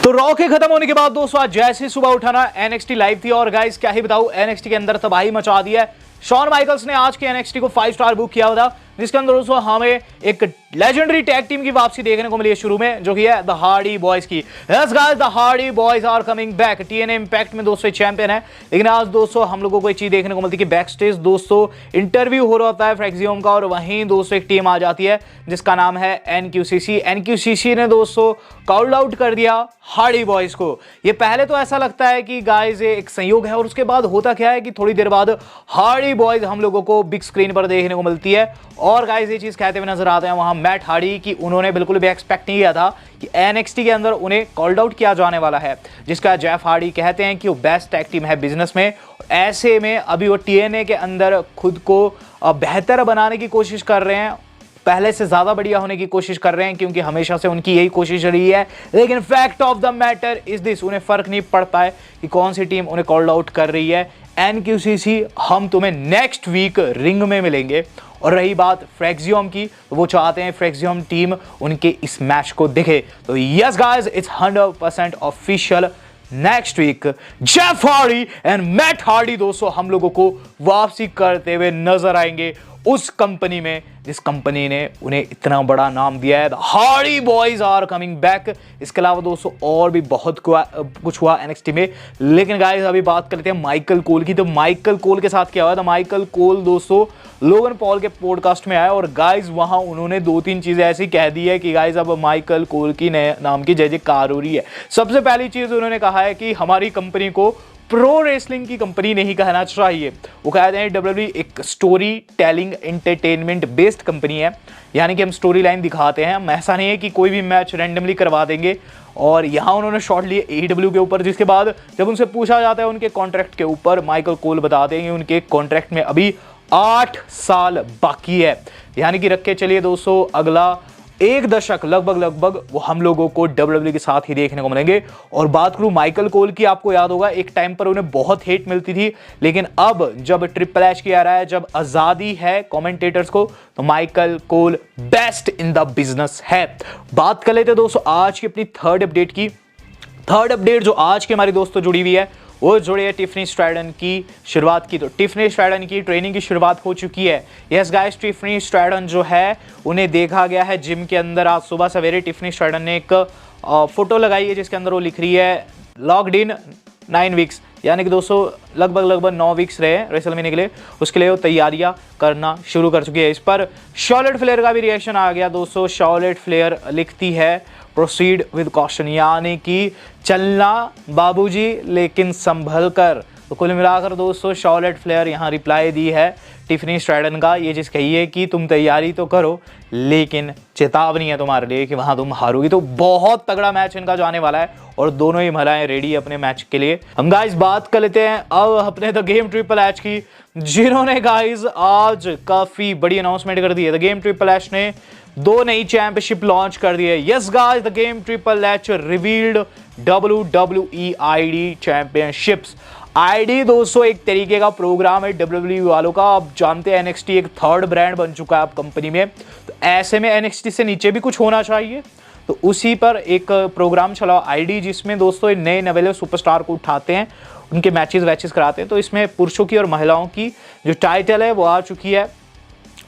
तो रॉ के खत्म होने के बाद दोस्तों आज जैसे सुबह उठाना एनएक्सटी लाइव थी और गाइस क्या ही बताऊं एनएक्सटी के अंदर तबाही मचा दी है। शॉन माइकल्स ने आज के एनएक्सटी को 5 स्टार बुक किया हुआ था, जिसके अंदर दोस्तों हमें एक लेजेंडरी टैग टीम की वापसी देखने को मिली है शुरू में, जो कि है द हार्डी बॉयज की। Yes guys, the Hardy Boys are coming back. TNA impact में दोस्तों चैंपियन है, लेकिन आज दोस्तों हम लोगों को एक चीज देखने को मिलती है कि बैक स्टेज दोस्तों इंटरव्यू हो रहा होता है फ्रेक्सियम का, और वहीं दोस्तों एक टीम आ जाती है जिसका नाम है एनक्यूसीसी। एनक्यूसीसी ने दोस्तों कॉल आउट कर दिया हार्डी बॉयज को। ये पहले तो ऐसा लगता है कि गाइस ये एक संयोग है, और उसके बाद होता क्या है कि थोड़ी देर बाद हार्डी बॉयज हम लोगों को बिग स्क्रीन पर देखने को मिलती है। और गाइस ये चीज कहते हुए नजर आते हैं वहां मैट हार्डी की उन्होंने बिल्कुल भी एक्सपेक्ट नहीं किया था कि एनएक्सटी के अंदर उन्हें कॉल्ड आउट किया जाने वाला है, जिसका जेफ हार्डी कहते हैं कि वो बेस्ट टैग टीम है बिजनेस में। ऐसे में अभी वो टीएनए के अंदर खुद को बेहतर बनाने की कोशिश कर रहे हैं, पहले से ज्यादा बढ़िया होने की कोशिश कर रहे हैं, क्योंकि हमेशा से उनकी यही कोशिश रही है। लेकिन fact of the matter is this, उन्हें फर्क नहीं पड़ता है कि कौन सी टीम उन्हें कॉल्ड आउट कर रही है। एनक्यूसीसी हम तुम्हें नेक्स्ट वीक रिंग में मिलेंगे। और रही बात फ्रेक्सियम की, तो वो चाहते हैं फ्रेक्सियम टीम उनके इस मैच को दिखे। तो yes guys, it's 100% official, next week Jeff Hardy and Matt Hardy दोस्तों हम लोगों को वापसी करते हुए नजर आएंगे उस कंपनी में जिस कंपनी ने उन्हें इतना बड़ा नाम दिया है। Hardy Boys are coming back. इसके अलावा दोस्तों और भी बहुत कुछ हुआ एनएक्सटी में, लेकिन गाइस अभी बात करते हैं माइकल कोल की। तो माइकल कोल के साथ क्या हुआ था? माइकल कोल दोस्तों लोगन पॉल के पॉडकास्ट में आया, और गाइस वहां उन्होंने 2-3 चीजें ऐसी कह दी है कि गाइस अब माइकल कोल की नए नाम की जय जयकार हो रही है। सबसे पहली चीज उन्होंने कहा है कि हमारी कंपनी को प्रो रेसलिंग की कंपनी नहीं कहना चाहिए। वो कहते हैं डब्ल्यूडब्ल्यूई एक story telling entertainment based company है, यानी कि हम स्टोरी लाइन दिखाते हैं, हम ऐसा नहीं है कि कोई भी मैच रैंडमली करवा देंगे। और यहाँ उन्होंने शॉट लिए एईडब्ल्यू के ऊपर, जिसके बाद जब उनसे पूछा जाता है उनके कॉन्ट्रैक्ट के ऊपर, माइकल कोल बताते हैं कि उनके कॉन्ट्रैक्ट में अभी 8 साल बाकी है, यानी कि रख के चलिए दोस्तों अगला 1 दशक लगभग वो हम लोगों को डब्ल्यूडब्ल्यूई के साथ ही देखने को मिलेंगे। और बात करूं माइकल कोल की, आपको याद होगा एक टाइम पर उन्हें बहुत हेट मिलती थी, लेकिन अब जब ट्रिपल एच की आ रहा है, जब आजादी है कमेंटेटर्स को, तो Michael Cole best in the business है। बात कर लेते दोस्तों आज की अपनी थर्ड अपडेट की। थर्ड अपडेट जो आज की हमारी दोस्तों जुड़ी हुई है वो जुड़ी है टिफनी स्ट्रैडन की शुरुआत की। तो टिफनी स्ट्रैडन की ट्रेनिंग की शुरुआत हो चुकी है। यस गाइस, टिफनी स्ट्रैडन जो है उन्हें देखा गया है जिम के अंदर। आज सुबह सवेरे टिफनी स्ट्रैडन ने एक फोटो लगाई है जिसके अंदर वो लिख रही है लॉक्ड इन 9 वीक्स, यानी कि दोस्तों लगभग 9 वीक्स रहे रेसलमेनिया के लिए, उसके लिए वो तैयारियां करना शुरू कर चुकी है। इस पर शार्लेट फ्लेयर का भी रिएक्शन आ गया दोस्तों। शार्लेट फ्लेयर लिखती है प्रोसीड विद कॉशन, यानी कि चलना बाबूजी लेकिन संभल कर। तो कुल मिलाकर दोस्तों शार्लेट फ्लेयर यहाँ रिप्लाई दी है टिफनी स्ट्रैडन का, ये चीज़ कही है कि तुम तैयारी तो करो, लेकिन चेतावनी है तुम्हारे लिए कि वहाँ तुम हारोगी। तो बहुत तगड़ा मैच इनका जाने वाला है, और दोनों ही महिलाएं रेडी है अपने मैच के लिए। हम गाइस बात कर लेते हैं अब अपने द गेम ट्रिपल एच की, जिन्होंने गाइस आज काफ़ी बड़ी अनाउंसमेंट कर दी है। द गेम ट्रिपल एच ने 2 नई चैंपियनशिप लॉन्च कर दी है। Yes guys, the game triple H revealed WWE ID championships. ID दोस्तों एक तरीके का प्रोग्राम है डब्ल्यूडब्ल्यूई वालों का। आप जानते हैं एनएक्सटी एक थर्ड ब्रांड बन चुका है अब कंपनी में, तो ऐसे में एनएक्सटी से नीचे भी कुछ होना चाहिए। तो उसी पर एक प्रोग्राम चला आईडी, जिसमें दोस्तों नए नवेले सुपरस्टार को उठाते हैं, उनके मैचेस कराते हैं। तो इसमें पुरुषों की और महिलाओं की जो टाइटल है वो आ चुकी है।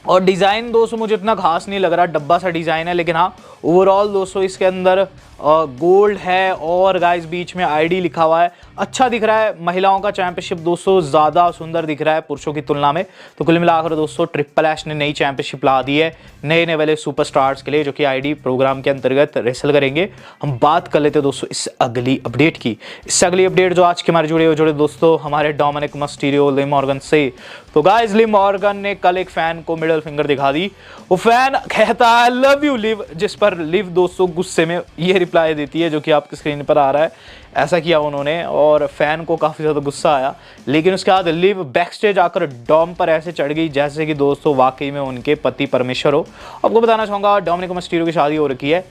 और डिज़ाइन दोस्तों मुझे इतना खास नहीं लग रहा, डब्बा सा डिज़ाइन है, लेकिन हाँ ओवरऑल दोस्तों इसके अंदर गोल्ड है और गाइस बीच में आईडी लिखा हुआ है, अच्छा दिख रहा है। महिलाओं का चैंपियनशिप दोस्तों ज़्यादा सुंदर दिख रहा है पुरुषों की तुलना में। तो कुल मिलाकर दोस्तों ट्रिपल एच ने नई चैंपियनशिप ला दी है नए वाले सुपरस्टार्स के लिए, जो कि आईडी प्रोग्राम के अंतर्गत रेसल करेंगे। हम बात कर लेते हैं दोस्तों इस अगली अपडेट की। इससे अगली अपडेट जो आज के हमारे जुड़े दोस्तों हमारे डोमिनिक मिस्टीरियो लिव मॉर्गन से। तो गाइस लिव मॉर्गन ने कल एक फैन को मिडिल फिंगर दिखा दी। वो फैन कहता है लव यू लिव, जिस पर लिव दोस्तों गुस्से में ये रिप्लाई देती है जो कि आपकी स्क्रीन पर आ रहा है। ऐसा किया उन्होंने और फैन को काफ़ी ज़्यादा गुस्सा आया, लेकिन उसके बाद लिव बैक स्टेज आकर डॉम पर ऐसे चढ़ गई जैसे कि दोस्तों वाकई में उनके पति परमेश्वर हो। आपको बताना चाहूँगा डोमिनिक मिस्टीरियो की शादी हो रखी है,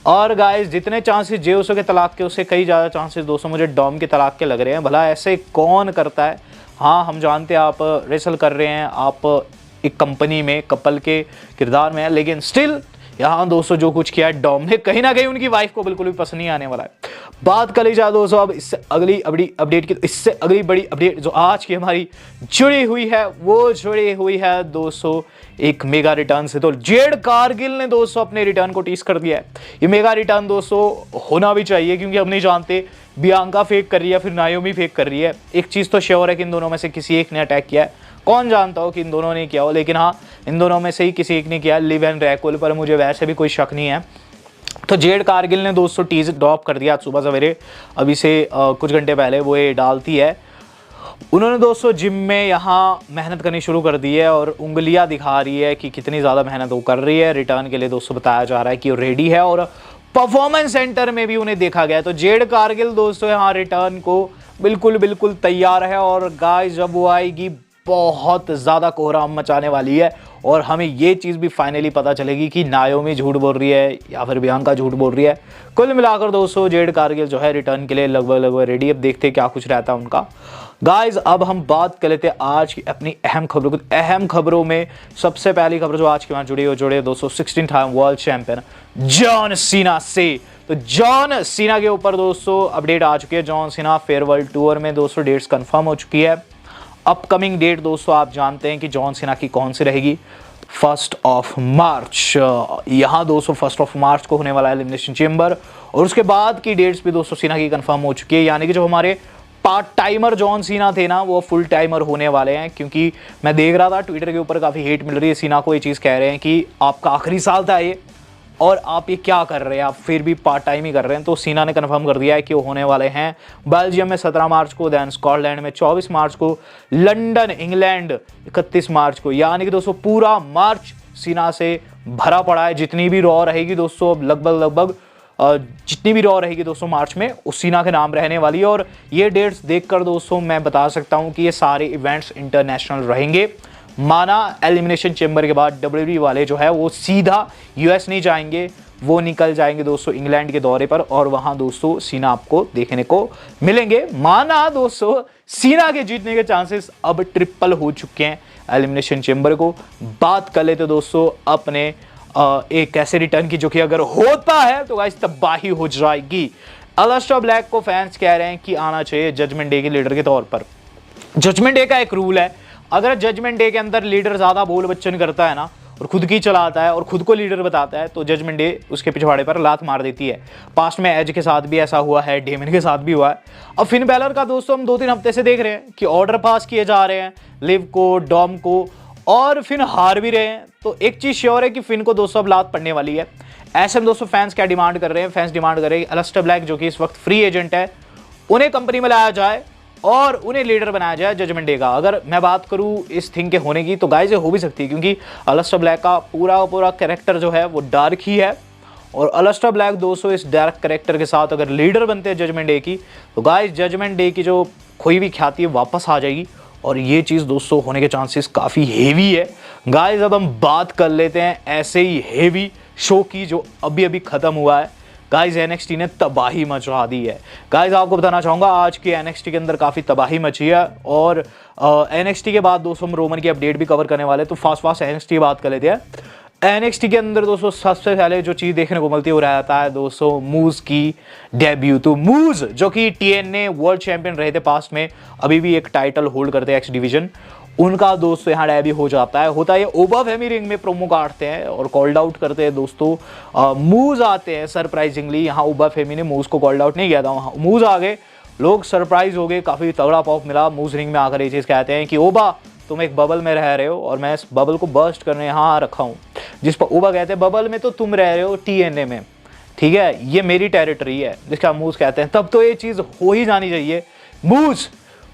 और गाइस जितने चांसेस जे उसो के तलाक के उससे कई ज़्यादा चांसेस दोस्तों मुझे डॉम के तलाक के लग रहे हैं। भला ऐसे कौन करता है? हाँ हम जानते हैं आप रेसल कर रहे हैं, आप एक कंपनी में कपल के किरदार में है, लेकिन स्टिल यहाँ दोस्तों जो कुछ किया है डॉम ने, कहीं ना कहीं उनकी वाइफ को बिल्कुल भी पसंद नहीं आने वाला है। बात कर ली जाए दोस्तों अब इससे अगली बड़ी अपडेट की, इससे अगली बड़ी अपडेट जो आज की हमारी जुड़ी हुई है वो जुड़ी हुई है दोस्तों एक मेगा रिटर्न से। तो जेड कारगिल ने दोस्तों अपने रिटर्न को टीज कर दिया है। ये मेगा रिटर्न दोस्तों होना भी चाहिए, क्योंकि हम नहीं जानते बियांका फेक कर रही है फिर नायोमी फेक कर रही है। एक चीज तो श्योर है कि इन दोनों में से किसी एक ने अटैक किया है, कौन जानता हो कि इन दोनों ने किया हो, लेकिन हाँ इन दोनों में से ही किसी एक ने किया, लिव एंड रैकुल पर मुझे वैसे भी कोई शक नहीं है। तो जेड कारगिल ने दोस्तों टीज ड्रॉप कर दिया आज सुबह सवेरे, अभी से कुछ घंटे पहले वो ये डालती है। उन्होंने दोस्तों जिम में यहाँ मेहनत करनी शुरू कर दी है और उंगलियां दिखा रही है कि कितनी ज़्यादा मेहनत वो कर रही है। रिटर्न के लिए दोस्तों बताया जा रहा है कि वो रेडी है और परफॉर्मेंस सेंटर में भी उन्हें देखा गया है। तो जेड कारगिल दोस्तों यहाँ रिटर्न को बिल्कुल तैयार है और गाइस जब वो आएगी बहुत ज़्यादा कोहराम मचाने वाली है और हमें ये चीज़ भी फाइनली पता चलेगी कि नायोमी झूठ बोल रही है या फिर बियांका झूठ बोल रही है। कुल मिलाकर दोस्तों जेड कारगिल जो है रिटर्न के लिए लगभग रेडी। अब देखते हैं क्या कुछ रहता है उनका। गाइज अब हम बात कर लेते हैं आज की अपनी अहम खबरों को। अहम खबरों में सबसे पहली खबर जो आज की वहाँ जुड़ी है दोस्तों 16 time world champion John Cena से। तो जॉन सीना के ऊपर दोस्तों अपडेट आ चुकी है। जॉन सीना फेयरवेल टूर में दोस्तों डेट्स कंफर्म हो चुकी है। अपकमिंग डेट दोस्तों आप जानते हैं कि जॉन सीना की कौन सी रहेगी, 1 मार्च। यहाँ दोस्तों 1 मार्च को होने वाला है एलिमिनेशन चेंबर और उसके बाद की डेट्स भी दोस्तों सीना की कंफर्म हो चुकी है। यानी कि जो हमारे पार्ट टाइमर जॉन सीना थे ना वो फुल टाइमर होने वाले हैं, क्योंकि मैं देख रहा था ट्विटर के ऊपर काफ़ी हेट मिल रही है सीना को। ये चीज़ कह रहे हैं कि आपका आखिरी साल था ये और आप ये क्या कर रहे हैं, आप फिर भी पार्ट टाइम ही कर रहे हैं। तो सीना ने कंफर्म कर दिया है कि वो होने वाले हैं बेल्जियम में 17 मार्च को, दैन स्कॉटलैंड में 24 मार्च को, लंदन इंग्लैंड 31 मार्च को। यानी कि दोस्तों पूरा मार्च सीना से भरा पड़ा है। जितनी भी रॉ रहेगी दोस्तों लगभग जितनी भी रॉ रहेगी दोस्तों मार्च में उस सीना के नाम रहने वाली है। और ये डेट्स देखकर दोस्तों मैं बता सकता हूँ कि ये सारे इवेंट्स इंटरनेशनल रहेंगे। माना एलिमिनेशन चेंबर के बाद WWE वाले जो है वो सीधा यूएस नहीं जाएंगे, वो निकल जाएंगे दोस्तों इंग्लैंड के दौरे पर और वहां दोस्तों सीना आपको देखने को मिलेंगे। माना दोस्तों सीना के जीतने के चांसेस अब ट्रिपल हो चुके हैं एलिमिनेशन चेंबर को। बात कर लेते दोस्तों अपने एक ऐसे रिटर्न की जो कि अगर होता है तो गाइस तबाही हो जाएगी। अलिस्टर ब्लैक को फैंस कह रहे हैं कि आना चाहिए जजमेंट डे के लीडर के तौर पर। जजमेंट डे का एक रूल है, अगर जजमेंट डे के अंदर लीडर ज्यादा बोल बच्चन करता है ना और खुद की चलाता है और खुद को लीडर बताता है तो जजमेंट डे उसके पिछवाड़े पर लात मार देती है। पास्ट में एज के साथ भी ऐसा हुआ है, डेमन के साथ भी हुआ है। अब फिन बैलर का दोस्तों हम 2-3 हफ्ते से देख रहे हैं कि ऑर्डर पास किए जा रहे हैं लिव को, डॉम को, और फिन हार भी रहे हैं। तो एक चीज श्योर है कि फिन को दोस्तों अब लात पड़ने वाली है। ऐसे में दोस्तों फैंस क्या डिमांड कर रहे हैं, फैंस डिमांड कर रहे हैं अलिस्टर ब्लैक जो कि इस वक्त फ्री एजेंट है उन्हें कंपनी में लाया जाए और उन्हें लीडर बनाया जाए जजमेंट डे का। अगर मैं बात करूं इस थिंग के होने की तो गाइस ये हो भी सकती है, क्योंकि अलिस्टर ब्लैक का पूरा कैरेक्टर जो है वो डार्क ही है और अलिस्टर ब्लैक दोस्तों इस डार्क कैरेक्टर के साथ अगर लीडर बनते हैं जजमेंट डे की तो गाइस जजमेंट डे की जो खोई हुई ख्याति है वापस आ जाएगी और ये चीज़ दोस्तों होने के चांसेस काफ़ी हेवी है। गाइस अब हम बात कर लेते हैं ऐसे ही हेवी शो की जो अभी खत्म हुआ है। गाइस NXT ने तबाही मचा दी है। गाइस आपको बताना चाहूँगा आज की NXT के अंदर काफ़ी तबाही मची है और NXT के बाद दोस्तों हम रोमन की अपडेट भी कवर करने वाले हैं। तो फास्ट NXT की बात कर लेते हैं। NXT के अंदर दोस्तों सबसे पहले जो चीज़ देखने को मिलती है वो रहता है दोस्तों मूज की डेब्यू। तो मूज जो कि TNA वर्ल्ड चैंपियन रहे थे पास्ट में, अभी भी एक टाइटल होल्ड करते हैं X डिवीजन, उनका दोस्तों यहाँ डेब्यू हो जाता है। होता है ओबा फेमी रिंग में प्रोमो काटते हैं और कॉल्ड आउट करते हैं दोस्तों। मूज आते हैं सरप्राइजिंगली, यहाँ ओबा फेमी ने मूज को कॉल्ड आउट नहीं किया था, वहाँ मूज आ गए, लोग सरप्राइज हो गए, काफ़ी तगड़ा पॉप मिला। मूज रिंग में आकर ये चीज़ कहते हैं कि ओबा तुम एक बबल में रह रहे हो और मैं इस बबल को बर्स्ट करने यहाँ रखा हूँ। जिस पर ओबा कहते हैं बबल में तो तुम रह रहे हो TNA में, ठीक है, ये मेरी टेरिटरी है। जिसका मूज कहते हैं तब तो ये चीज़ हो ही जानी चाहिए, मूज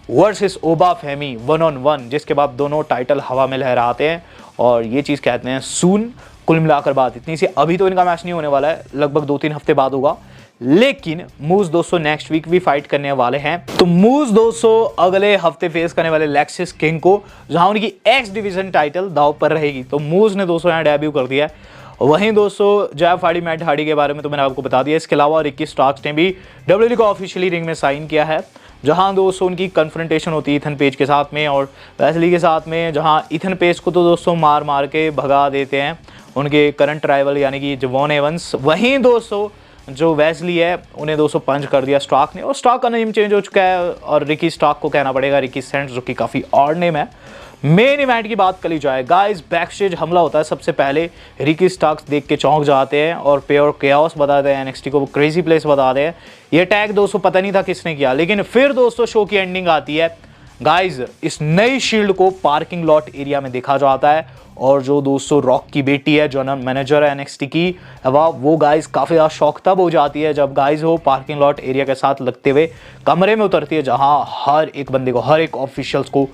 वर्सेस ओबा फेमी 1-on-1, जिसके बाद दोनों टाइटल हवा में लहराते हैं और ये चीज़ कहते हैं सून। कुल मिलाकर बात इतनी सी, अभी तो इनका मैच नहीं होने वाला है, लगभग 2-3 हफ्ते बाद होगा, लेकिन मूज दोस्तों नेक्स्ट वीक भी फाइट करने वाले हैं। तो मूज दोस्तों अगले हफ्ते फेस करने वाले लेक्सिस किंग को, जहां उनकी X डिवीजन टाइटल दांव पर रहेगी। तो मूज ने दोस्तों यहाँ डेब्यू कर दिया है। वहीं दोस्तों जेफ हार्डी, मैट हार्डी के बारे में तो मैंने आपको बता दिया। इसके अलावा रिकी स्टार्क्स ने भी WWE को ऑफिशियली रिंग में साइन किया है। जहां दोस्तों उनकी कन्फ्रंटेशन होती है इथन पेज के साथ में और वेस्ली के साथ में, जहां इथन पेज को तो दोस्तों मार मार के भगा देते हैं उनके करंट राइवल यानी कि जवॉन एवंस। वहीं दोस्तों जो वेस्ली है उन्हें दोस्तों पंच कर दिया स्टार्क ने, और स्टार्क का नेम चेंज हो चुका है और रिकी स्टार्क को कहना पड़ेगा रिकी सेंट्स, जो कि काफ़ी ऑड नेम है। मेन इवेंट की बात करी जाए गाइस, बैकस्टेज हमला होता है। सबसे पहले रिकी स्टार्क्स देख के चौंक जाते हैं और प्योर केओस बताते हैं एनएक्सटी को, वो क्रेजी प्लेस बताते हैं। ये टैग दोस्तों पता नहीं था किसने किया, लेकिन फिर दोस्तों शो की एंडिंग आती है गाइस। इस नई शील्ड को पार्किंग लॉट एरिया में देखा जाता है और जो दोस्तों रॉक की बेटी है जनरल मैनेजर है एनएक्सटी की, वो गाइस काफ़ी ज़्यादा शौक तब हो जाती है जब गाइस वो पार्किंग लॉट एरिया के साथ लगते हुए कमरे में उतरती है जहां हर एक बंदे को, हर एक ऑफिशियल्स को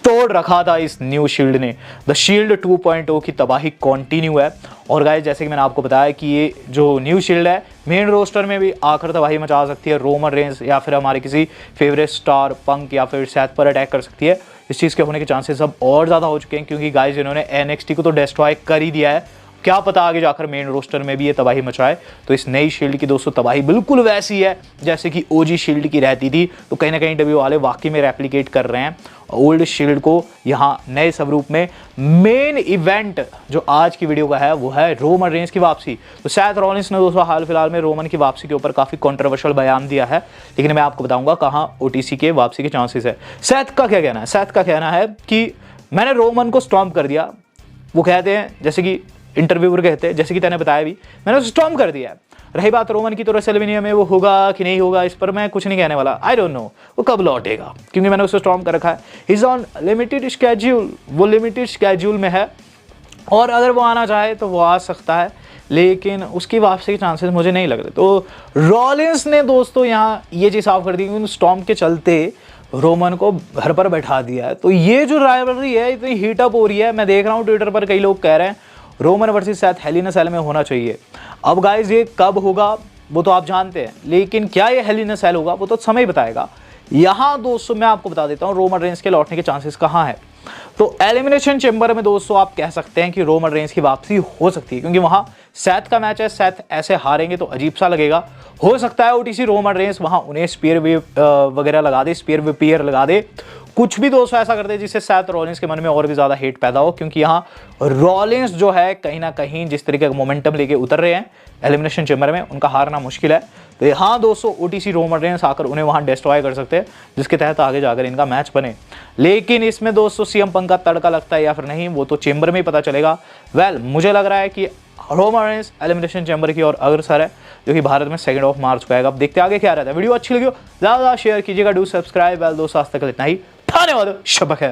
तोड़ रखा था इस न्यू शील्ड ने। द शील्ड 2.0 की तबाही कंटिन्यू है और गाइस जैसे कि मैंने आपको बताया कि ये जो न्यू शील्ड है मेन रोस्टर में भी आखिर तबाही मचा सकती है। रोमन रेंस या फिर हमारे किसी फेवरेट स्टार पंक या फिर सेथ पर अटैक कर सकती है। इस चीज़ के होने के चांसेस अब और ज़्यादा हो चुके हैं क्योंकि गाइस इन्होंने एनएक्सटी को तो डिस्ट्रॉय कर ही दिया है, क्या पता आगे जाकर मेन रोस्टर में भी ये तबाही मचाए। तो इस नई शील्ड की दोस्तों तबाही बिल्कुल वैसी है जैसे कि ओजी शील्ड की रहती थी। तो कहीं ना कहीं डब्ल्यू वाले वाकई में रेप्लिकेट कर रहे हैं ओल्ड शील्ड को यहाँ नए स्वरूप में। मेन इवेंट जो आज की वीडियो का है वो है रोमन रेंस की वापसी। तो सेथ रॉलिंस ने दोस्तों हाल फिलहाल में रोमन की वापसी के ऊपर काफ़ी कंट्रोवर्शियल बयान दिया है, लेकिन मैं आपको बताऊंगा कहाँ ओटीसी के वापसी के चांसेस है। सेथ का क्या कहना है? सेथ का कहना है कि मैंने रोमन को स्टॉम्प कर दिया। वो कहते हैं जैसे कि इंटरव्यूअर कहते हैं, जैसे कि तैने बताया भी, मैंने उसे स्टॉर्म कर दिया है। रही बात रोमन की, तो रेसलमेनिया में वो होगा कि नहीं होगा इस पर मैं कुछ नहीं कहने वाला। आई डोंट नो वो कब लौटेगा क्योंकि मैंने उसे स्टॉर्म कर रखा है। इज ऑन लिमिटेड स्केड्यूल, वो लिमिटेड स्केड्यूल में है और अगर वो आना चाहे तो वो आ सकता है, लेकिन उसकी वापसी के चांसेस मुझे नहीं लग रहे। तो रॉलिंस ने दोस्तों यहाँ ये चीज़ साफ कर दी कि स्टॉर्म के चलते रोमन को घर पर बैठा दिया है। तो ये जो राइवलरी है इतनी हीटअप हो रही है, मैं देख रहा हूँ ट्विटर पर कई लोग कह रहे हैं रोमन वर्सेस सेथ हेल इन अ सेल में होना चाहिए। अब गाइस ये कब होगा वो तो आप जानते हैं, लेकिन क्या ये हेल इन अ सेल होगा वो तो समय बताएगा। यहाँ दोस्तों मैं आपको बता देता हूँ रोमन रेंस के लौटने के चांसेस कहाँ है। तो एलिमिनेशन चेंबर में दोस्तों आप कह सकते हैं कि रोमन रेंस की वापसी हो सकती है क्योंकि वहाँ सेथ का मैच है। सेथ ऐसे हारेंगे तो अजीब सा लगेगा। हो सकता है ओटीसी रोमन रेंस वहाँ उन्हें स्पीयर वगैरह लगा दे, स्पीयर विपियर लगा दे, कुछ भी दोस्तों ऐसा कर दे जिससे सेथ रॉलिंस के मन में और भी ज़्यादा हेट पैदा हो, क्योंकि यहाँ रॉलिंस जो है कहीं ना कहीं जिस तरीके का मोमेंटम लेके उतर रहे हैं एलिमिनेशन चेंबर में, उनका हारना मुश्किल है। तो यहाँ दोस्तों ओटीसी रोमन रेंस आकर उन्हें वहाँ डिस्ट्रॉय कर सकते हैं जिसके तहत आगे जाकर इनका मैच बने। लेकिन इसमें दोस्तों सीएम पंक का तड़का लगता है या फिर नहीं वो तो चेंबर में ही पता चलेगा। मुझे लग रहा है कि रोमन रेंस एलिमिनेशन चेंबर की ओर अग्रसर है जो कि भारत में 2 मार्च को आएगा। अब देखते आगे क्या रहता है। वीडियो अच्छी लगी हो ज़्यादा शेयर कीजिएगा, डू सब्सक्राइब। दोस्तों आज तक इतना ही, धन्यवाद, शब्बा खैर।